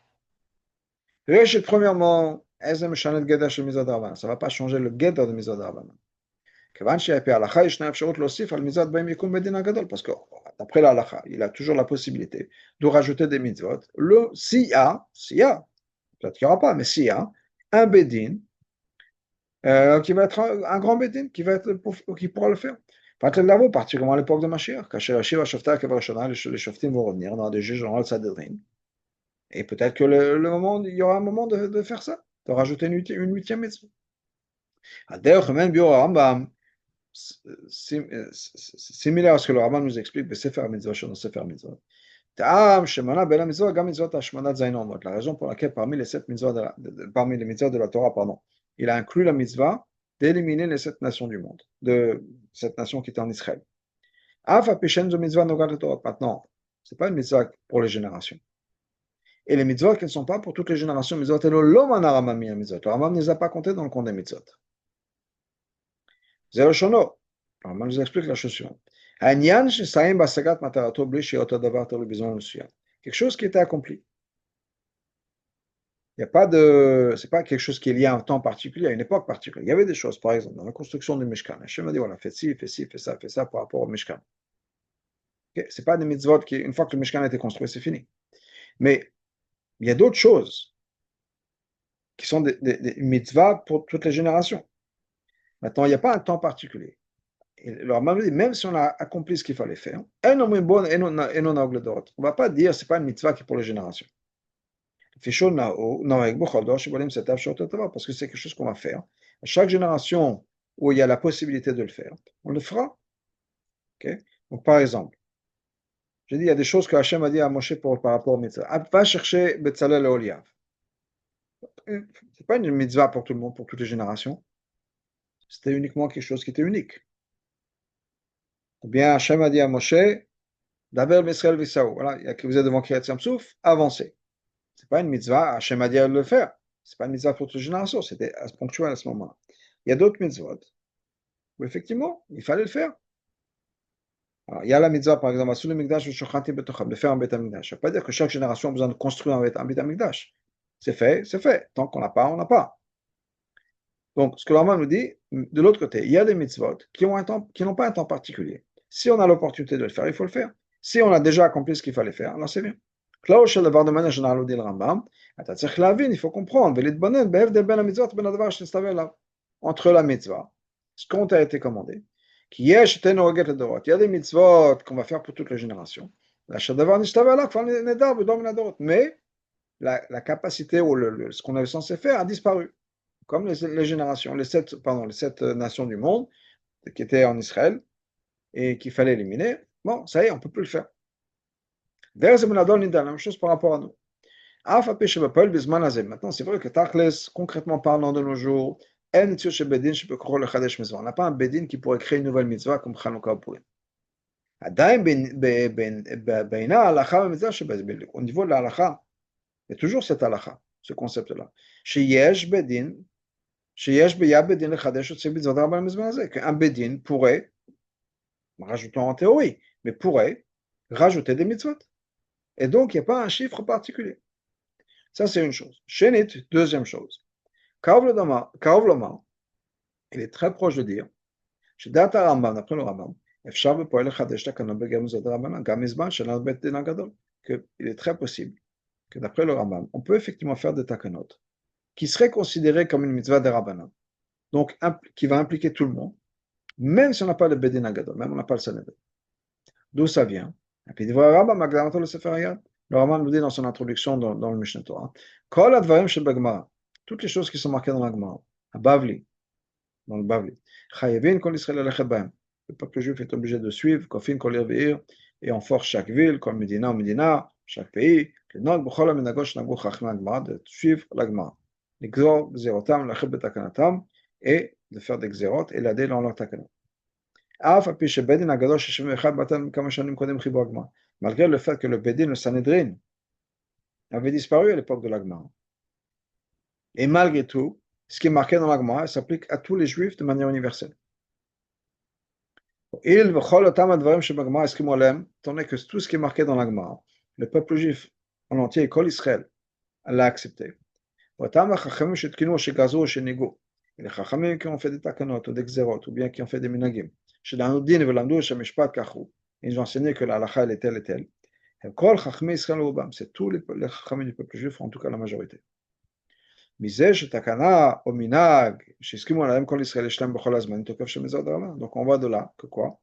Premièrement, ça ne va pas changer le guédar de mitzvah de Rabbanan. Parce que d'après la halakha, il a toujours la possibilité de rajouter des mitzvot. S'il y a, peut-être qu'il n'y aura pas, mais s'il y a un bedin qui va être un grand bedin qui pourra le faire. Particulièrement à l'époque de Mashiach, quand les shoftim vont revenir, on aura des juges, on aura le Sanhedrin. Et peut-être que il y aura un moment de faire ça, de rajouter une 8e mitzvah. Similaire à ce que le Rambam nous explique dans Sefer Mitzvot, la raison pour laquelle parmi les 7 mitzvot parmi les mitzvot de la Torah, il a inclus la mitzvah d'éliminer les 7 nations du monde, de cette nation qui était en Israël. Maintenant, ce n'est pas une mitzvah pour les générations. Et les mitzvot qui ne sont pas pour toutes les générations, le Rambam ne les a pas comptés dans le compte des mitzvot. Zéro shono. Alors, je vous explique la chose suivante. Quelque chose qui était accompli. Il n'y a pas de. C'est pas quelque chose qui est lié à un temps particulier, à une époque particulière. Il y avait des choses, par exemple, dans la construction du Mishkan. Hachem m'a dit voilà, fais ci, fais ça par rapport au Mishkan. Okay? Ce n'est pas des mitzvot qui, une fois que le Mishkan a été construit, c'est fini. Mais il y a d'autres choses qui sont des mitzvahs pour toutes les générations. Maintenant, il n'y a pas un temps particulier. Alors, même si on a accompli ce qu'il fallait faire, on ne va pas dire que ce n'est pas une mitzvah qui est pour les générations. Parce que c'est quelque chose qu'on va faire. À chaque génération où il y a la possibilité de le faire, on le fera. Okay? Donc, par exemple, j'ai dit, il y a des choses que Hachem a dit à Moshe par rapport au mitzvah. Va chercher Betzalel et Oliav. Ce n'est pas une mitzvah pour tout le monde, pour toutes les générations. C'était uniquement quelque chose qui était unique. Ou bien Hachem a dit à Moshe, Daber B'Israël V'Issaou. Voilà, vous êtes devant Kiryat Yamsouf, avancez. Ce n'est pas une mitzvah, Hachem a dit à le faire. Ce n'est pas une mitzvah pour toute la génération, c'était ponctuel à ce moment-là. Il y a d'autres mitzvot où effectivement, il fallait le faire. Alors, il y a la mitzvah, par exemple, Asul Mikdash ou Shochati Betocham, de faire un Beth Amikdash. Ça ne veut pas dire que chaque génération a besoin de construire un Beth Amikdash. C'est fait, c'est fait. Tant qu'on n'a pas, on n'a pas. Donc, ce que l'Orma nous dit, de l'autre côté, il y a des mitzvot qui n'ont pas un temps particulier. Si on a l'opportunité de le faire, il faut le faire. Si on a déjà accompli ce qu'il fallait faire, alors c'est bien. Là où je le de manière générale, dit le Rambam, il faut comprendre, entre la mitzvah, ce qu'on t'a été commandé, il y a des mitzvot qu'on va faire pour toutes les générations. Mais la capacité ou ce qu'on est censé faire a disparu. Comme les générations, les sept nations du monde qui étaient en Israël et qu'il fallait éliminer, bon, ça y est, on ne peut plus le faire. La même chose par rapport à nous. Maintenant, c'est vrai que Tachles, concrètement parlant de nos jours, on n'a pas un bedin qui pourrait créer une nouvelle mitzvah comme Chanukah ou Purim. Au niveau de la halakha, il y a toujours cette halakha, ce concept-là. Qu'un bedin pourrait, rajoutons en théorie, mais pourrait rajouter des mitzvot. Et donc, il n'y a pas un chiffre particulier. Ça, c'est une chose. Shenit, deuxième chose. Karov Loma, il est très proche de dire, d'après le Rambam, qu'il est très possible que d'après le Rambam, on peut effectivement faire des takanot qui seraient considérées comme une mitzvah de Rabbanan, donc qui va impliquer tout le monde, même si on n'a pas le Bedin Agadol, même si on n'a pas le Sanhedrin. D'où ça vient? Et puis, le Rambam nous dit dans son introduction dans le Mishneh Torah, toutes les choses qui sont marquées dans la Gemara, à Bavli, dans le Bavli, le peuple juif est obligé de suivre, et on force chaque ville, comme Medina, chaque pays, de suivre la Gemara. Et de faire des xérot et l'aider dans leur takanot. Malgré le fait que le Bedin, le Sanhedrin, avait disparu à l'époque de l'Agmara. Et malgré tout, ce qui est marqué dans l'Agmara s'applique à tous les Juifs de manière universelle. Tandis que tout ce qui est marqué dans l'Agmara, le peuple juif en entier, Kol Israël, l'a accepté. Et les Chachamim qui ont fait des takanot ou des xérot, ou bien qui ont fait des minagim, ils ont enseigné que la halakha est telle et telle. C'est tous les Chachamim du peuple juif, en tout cas la majorité. Donc on voit de là que quoi?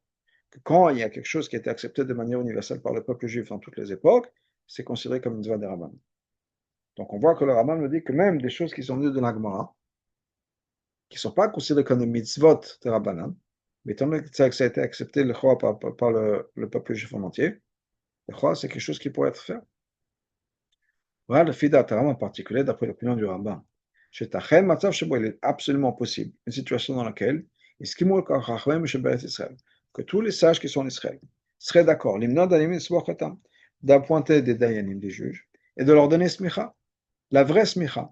Que quand il y a quelque chose qui a été accepté de manière universelle par le peuple juif dans toutes les époques, c'est considéré comme une mitzvah des Rabbanan. Donc on voit que le Rambam nous dit que même des choses qui sont venues de la Gemara, qui ne sont pas considérées comme des mitzvot des Rabbanan, mais étant donné que ça a été accepté par le peuple juif en entier, le Chor, c'est quelque chose qui pourrait être fait. Voilà le Fidat Taram en particulier, d'après l'opinion du Rambam. Il est absolument possible une situation dans laquelle que tous les sages qui sont en Israël seraient d'accord d'appointer des dayanim, des juges, et de leur donner smicha, la vraie smicha,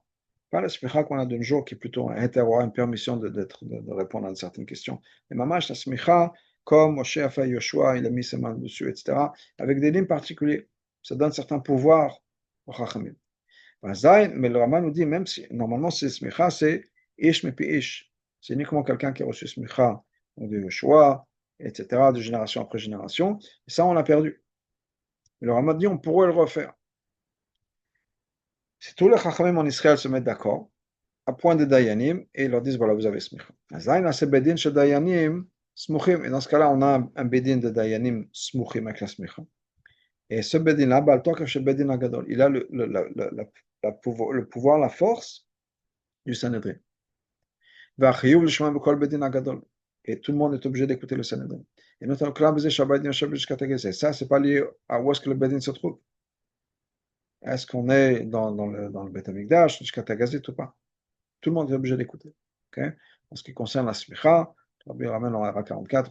pas la smicha qu'on a de nos jours qui est plutôt un interroir, une permission de répondre à certaines questions, mais mamash la smicha, comme Moshe a fait Yoshua, il a mis ses mains dessus, etc., avec des lignes particuliers, ça donne certains pouvoirs aux chachamim. Mais le Rambam nous dit, même si normalement c'est smicha, c'est ish mepi ish. C'est uniquement quelqu'un qui a reçu smicha de Yoshua, etc., de génération après génération. Et ça, on l'a perdu. Mais le Rambam dit, on pourrait le refaire. Si tous les chachamim en Israël se mettent d'accord, à point de dayanim, et ils leur disent, voilà, vous avez smicha. Et dans ce cas-là, on a un bedin de dayanim smuchim avec la smicha. Et ce bedin-là, il a le pouvoir, la force du Sanhedrin. Et tout le monde est obligé d'écouter le Sanhedrin. Et notamment, ça, c'est pas lié à où est-ce que le bedin se trouve. Est-ce qu'on est dans le Beth Amikdash, jusqu'à Tagazit ou pas? Tout le monde est obligé d'écouter. Okay? En ce qui concerne la smicha, Rabbi ramène en Ara 44,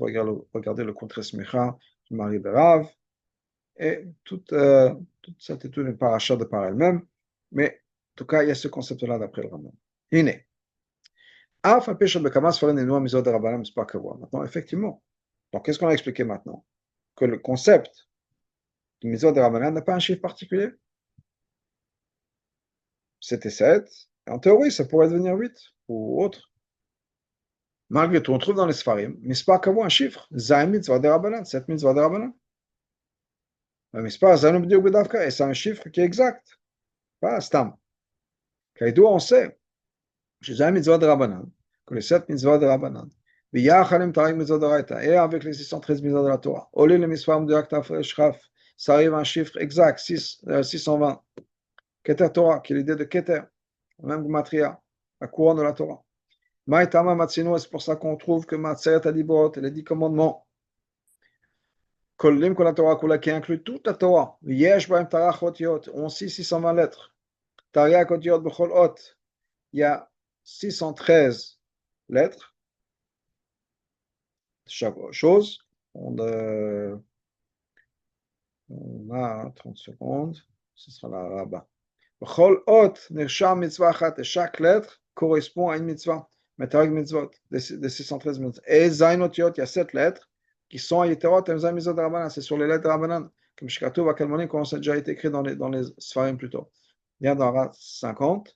regardez le contre smicha du mari de Rav, et toute cette étude n'est pas achat de par elle-même, mais en tout cas, il y a ce concept-là d'après le Rambam. Iné. Maintenant, effectivement, donc qu'est-ce qu'on a expliqué maintenant? que le concept de mitzvot de Rabbanan n'a pas un chiffre particulier. C'était 7. En théorie, ça pourrait devenir 8 ou autre. Malgré tout, on trouve dans les Sfarim, Mispar Kavou, un chiffre, Zayin mitzvah de Rabbanan, 7 mitzvah de Rabbanan. Le Mispar Zayin B'diuk B'davka, et c'est un chiffre qui est exact, pas Stam. Kaïdou, on sait, chez Zayin mitzvah de Rabbanan, que les 7 mitzvah de Rabbanan, V'yachalim tarik mitzvah de Raïta, et avec les 613 mitzvah de la Torah, Olé le Mispar M'diak Tafresh Chaf, ça arrive à un chiffre exact, 620. Keter Torah, qui est l'idée de Keter, même Gematria, la couronne de la Torah. Maïtama Matsino, c'est pour ça qu'on trouve que Matseret Adibot, les 10 commandements, Kollim Kol la Torah Kula, qui inclut toute la Torah, Yesh Baim Tarach Otiot, on 620 lettres, Tariach Otiot Bechol Ot, il y a 613 lettres, chaque chose, on a 30 secondes, ce sera là-bas. Bechol Ot, Nirsham Mitzvah Chat, et chaque lettre correspond à une mitzvah. Metareg mitzvot, des 613 mitzvot. Et Zayin Otiot, il y a 7 lettres qui sont à Yiterot, Zayin mitzvot de Rabbanan, c'est sur les lettres de Rabbanan, comme Shkatou, Vakalmonim, comme ça a déjà été écrit dans les Sfarim plus tôt. Il y a dans la 50,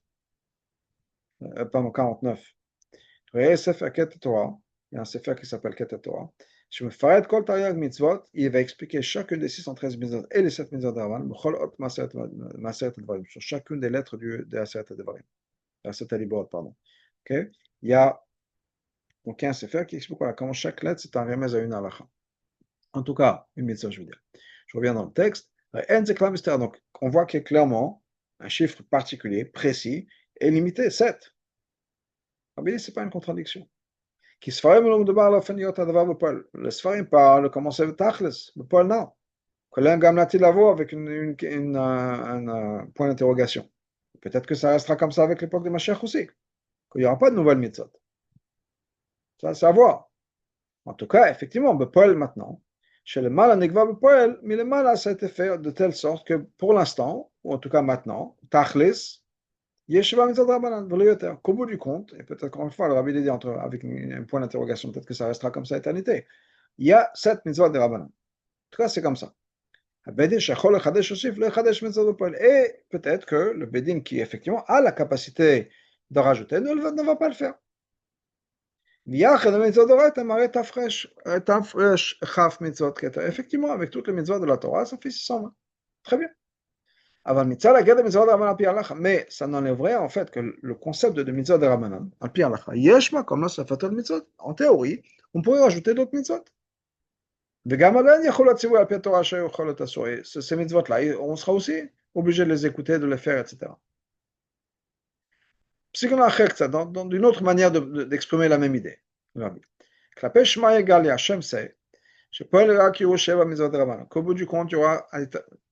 pardon, 49. Ré Sefer Keter Torah, il y a un Sefer qui s'appelle Keter Torah. Je me ferai Kol Tariag mitzvot, il va expliquer chacune des 613 mitzvot et les 7 mitzvot de Rabbanan, Bechol Ot Maseret Advarim, sur chacune des lettres de Aseret Advarim. Aseret Adibot, pardon. Okay? Il y a donc un sefer qui explique voilà, comment chaque lettre c'est un remède à une halakha. En tout cas, une mitzvah, je veux dire. Je reviens dans le texte. Donc, on voit qu'il y a clairement un chiffre particulier, précis et limité, 7. Ce n'est pas une contradiction. Qui se ferait le Sfarim parle, comment c'est le Tachles, le Paul non. Que l'un gamme la avec un point d'interrogation. Peut-être que ça restera comme ça avec l'époque de Mashiach aussi, qu'il n'y aura pas de nouvelles mitzvot. Ça, c'est à voir. En tout cas, effectivement, Bepol maintenant, chez le mal à Negva Bepol, mais le mal ça a été fait de telle sorte que pour l'instant, ou en tout cas maintenant, Tachlis, Yeshiva Mitzvah Rabbanan, qu'au bout du compte, et peut-être qu'encore une fois, le Rabbi dit avec un point d'interrogation, peut-être que ça restera comme ça à l'éternité, il y a 7 mitzvot de Rabbanan. En tout cas, c'est comme ça. Et peut-être que le Bedin qui effectivement a la capacité de rajouter ne va pas le faire. Effectivement, avec toutes les mitzvot de la Torah, ça fait 620. Très bien. Mais ça n'enlèverait en fait que le concept de mitzvot de Rabbanan, comme là, ça fait le mitzvot. En théorie, on pourrait rajouter d'autres mitzvot. Ces mitzvot-là, on sera aussi obligé de les écouter, de les faire, etc. Dans une autre manière d'exprimer la même idée. Klapé Shema Egal, Hashem sait, qu'au bout du compte, il n'y aura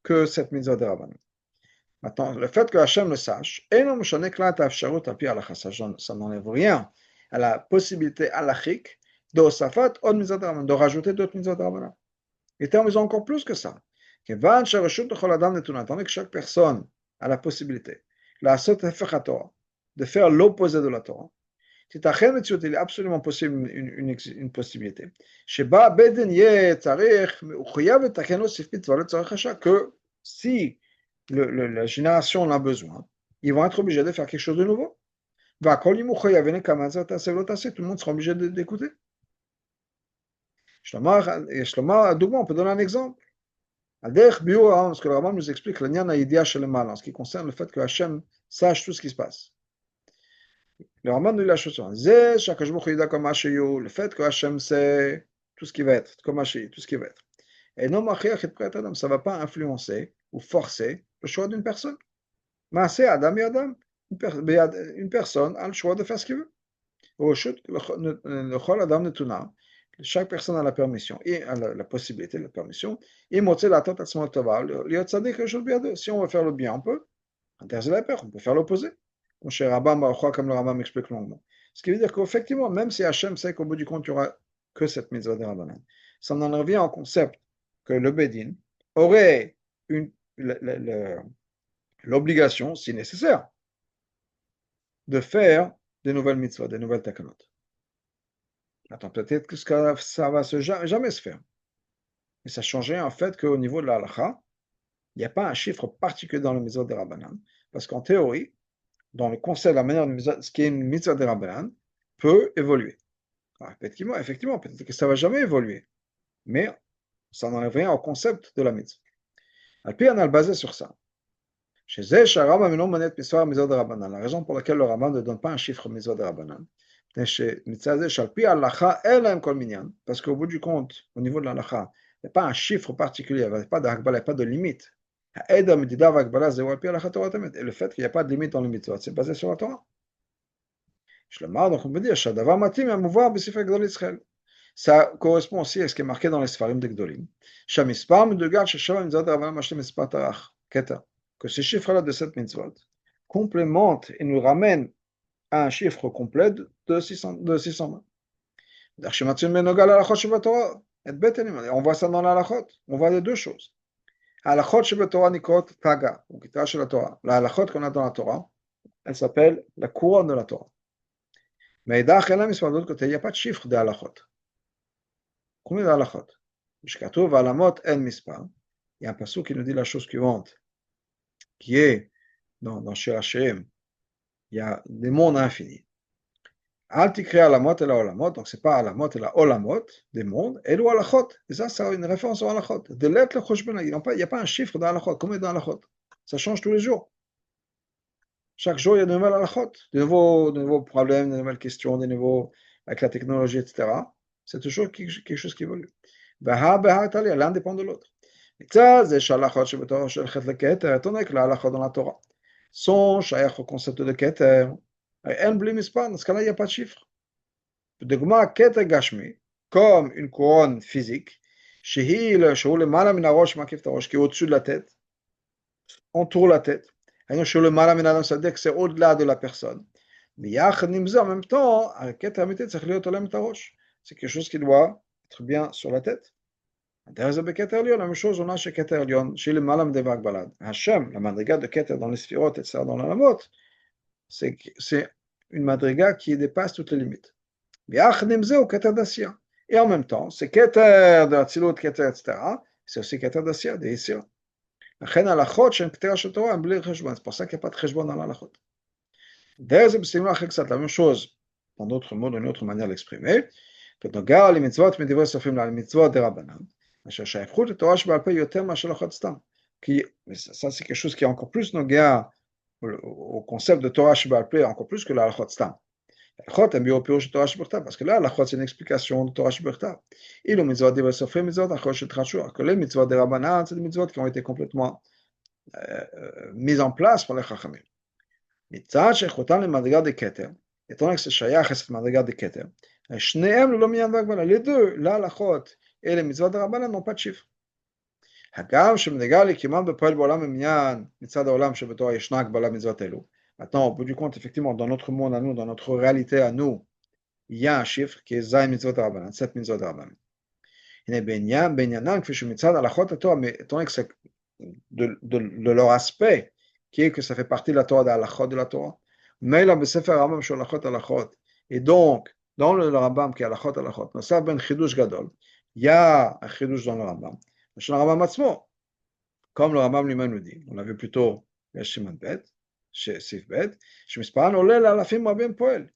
que cette mitzvah de Rabbanan. Maintenant, le fait que Hashem le sache, ça n'enlève rien à la possibilité halachique de rajouter d'autres mitzvot de Rabbanan. Et termes encore plus que ça. Étant donné que chaque personne a la possibilité de faire l'opposé de la Torah, il est absolument possible une possibilité. Que si la génération en a besoin, ils vont être obligés de faire quelque chose de nouveau. Tout le monde sera obligé d'écouter. On peut donner un exemple. Parce que le Rambam nous explique le nyan chez le mal, en ce qui concerne le fait que Hachem sache tout ce qui se passe. Le Rambam nous dit la chose suivante. Le fait que Hachem sait tout ce qui va être, comme Hachem, tout ce qui va être. Et non, ça ne va pas influencer ou forcer le choix d'une personne. C'est Adam et Adam. Une personne a le choix de faire ce qu'il veut. Chaque personne a la permission et a la possibilité, la permission. Si on veut faire le bien, on peut. On peut faire l'opposé. Comme le Rambam m'explique longuement. Ce qui veut dire qu'effectivement, même si Hachem sait qu'au bout du compte, il n'y aura que cette mitzvah de Rabbanan, ça en revient au concept que le Bedin aurait l'obligation, si nécessaire, de faire des nouvelles mitzvahs, des nouvelles takanot. Attends, peut-être que ça va jamais se faire. Et ça changeait en fait qu'au niveau de la halakha, il n'y a pas un chiffre particulier dans le mitzvot de Rabbanan. Parce qu'en théorie, dans le concept, la manière de ce qui est une mitzvah de Rabbanan peut évoluer. Alors, effectivement, peut-être que ça ne va jamais évoluer. Mais ça n'enlève rien au concept de la mitzvah. Et puis on a le basé sur ça. La raison pour laquelle le Rambam ne donne pas un chiffre mitzvah de Rabbanan. Parce qu'au bout du compte, au niveau de l'halakha, il n'y a pas un chiffre particulier, il n'y a pas d'akbala, il n'y a pas de limite. Et le fait qu'il n'y a pas de limite dans le mitzvah, c'est basé sur la Torah. Donc on peut dire, ça correspond aussi à ce qui est marqué dans les Sfarim de Gdolim. Que ces chiffres-là de cette mitzvot complémentent et nous ramènent à un chiffre complet de 600 On voit ça dans la halachot. On voit les deux choses. Halachot shebetorah nikrot taga, ou kitra shel Torah. La halachot qu'on a dans la Torah, elle s'appelle la couronne de la Torah. Mais de l'autre côté, il n'y a pas de chiffre de halachot. Combien de halachot? Shkatuv alamot en mispar. Il y a un passage qui nous dit la chose suivante, qui est dans Shir Hashem, il y a des mondes infinis. Al tikri alamot et la olamot, donc c'est pas alamot et la olamot, des mondes, et ou halachot. Et ça, c'est une référence au halachot. De l'être le choshbena, il n'y a pas un chiffre dans halachot. Combien dans halachot? Ça change tous les jours. Chaque jour, il y a de nouvelles halachot, de nouveaux problèmes, de nouvelles questions, avec la technologie, etc. C'est toujours quelque chose qui évolue. L'un dépend de l'autre. Étant donné que la halachot dans la Torah sont shaykh au concept de keter, dans ce cas-là, il n'y a pas de chiffre. Comme une couronne physique, qui est au-dessus de la tête, entoure la tête. C'est-à-dire que c'est au-delà de la personne. Mais en même temps, c'est quelque chose qui doit être bien sur la tête. La même chose, on a chez Keter Lyon, chez le Malam de Vagbalad. Hachem, la madriga de Keter dans les sphirotes, etc., dans la lamot, c'est une madriga qui dépasse toutes les limites. Et en même temps, c'est Keter de Atzilut, Keter, etc., c'est aussi Keter d'Assia, de Issia. C'est pour ça qu'il n'y a pas de cheshbon dans l'halachot. La même chose, dans d'autres mots, d'une autre manière d'exprimer, que les mitzvot, les mitzvot de Rabbanan, ça c'est quelque chose qui est encore plus nogea au concept de Torah Sheba'al Peh, encore plus que la halachot stam. Parce que là, la c'est une explication de Torah Sheba'al. Et le mitzvot de Sofrim, que les mitzvot de Rabbanan, c'est des mitzvot qui ont été complètement mises en place par les Chachamim. מצד שאיכותם למדרגה דקטר, étant donné que c'est שייך à cette מדרגה דקטר, שניהם ללא מניין והגבלה, les deux, להלכות et les mitzvot de Rabbanan n'ont pas de chiffre. הגם שמדרגה לקימן בפועל בעולם המניין, מצד העולם שבתורה ישנה הגבלה מצוות אלו. Maintenant, au bout du compte, effectivement, dans notre monde à nous, dans notre réalité à nous, il y a un chiffre qui est Zayin mitzvot de Rabbanan, 7 mitzvot de Rabbanan. הנה בעניינם, כפי שמצד הלכות התורה, étant donné que c'est de leur aspect, qui est que ça fait partie de la Torah, de la halachot de la Torah. Mais là, Sefer Rambam sur halachot. Et donc, dans le Rambam qui est halachot, ça ben chidush gadol. Il y a un chidush dans le Rambam. Le Rambam atzmo, comme le Rambam lui-même nous dit. On l'a vu plus tôt, Siman Bet, chez Sif Bet, Shmisparan olel alafim rabim poel.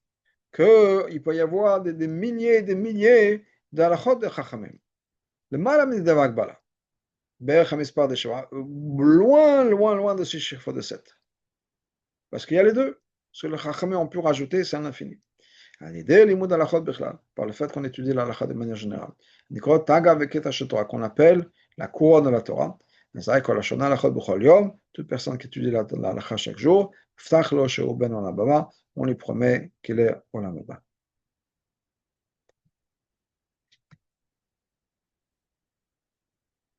Qu'il peut y avoir des milliers et des milliers d'halachot de Chachamim. Le malam de Vagbala. Loin de ces chiffres de 7. Parce qu'il y a les deux. Ce que les Chachamim ont pu rajouter, c'est un infini. Par le fait qu'on étudie la halakha de manière générale. Qu'on appelle la couronne de la Torah. Toute personne qui étudie la halakha chaque jour, on lui promet qu'il est au Olam Haba.